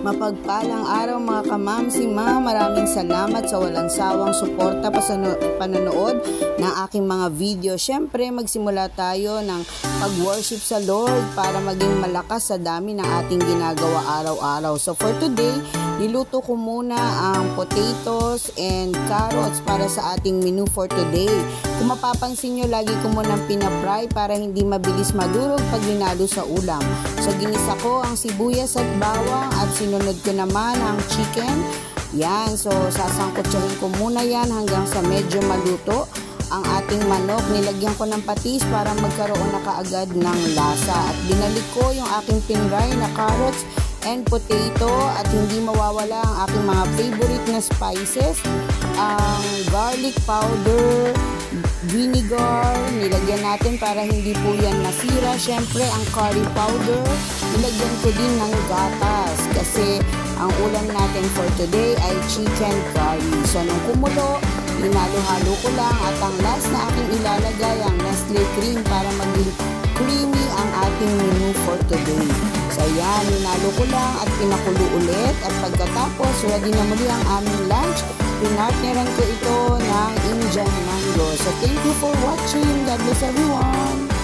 Mapagpalang araw mga kamamsi, maraming salamat sa walang sawang suporta pa sa panonood ng aking mga video. Siyempre, magsimula tayo ng pag-worship sa Lord para maging malakas sa dami ng ating ginagawa araw-araw. So for today, niluto ko muna ang potatoes and carrots para sa ating menu for today. Kung mapapansin nyo, lagi ko munang pinafry para hindi mabilis madurog pag linalo sa ulam. So ginisa ko ang sibuyas at bawang at sinunod ko naman ang chicken. Yan, so sasangkutsahin ko muna yan hanggang sa medyo maluto. Ang ating manok, nilagyan ko ng patis para magkaroon na kaagad ng lasa. At binalik ko yung aking pinray na carrots and potato at hindi mawawala ang aking mga favorite na spices. Ang garlic powder, vinegar, nilagyan natin para hindi po yan masira. Siyempre, ang curry powder, nilagyan ko din ng gatas kasi ang ulam natin for today ay chicken curry. So, nung kumulo, hinalo-halo ko lang at ang last na aking ilalagay ang Nestle cream para maging creamy ang ating menu for today. So, yan, hinalo ko lang at pinakulo ulit at pagkatapos, ready na muli ang aming lunch. Pinartneran ko ito ng Indian mango. So, thank you for watching. God bless everyone.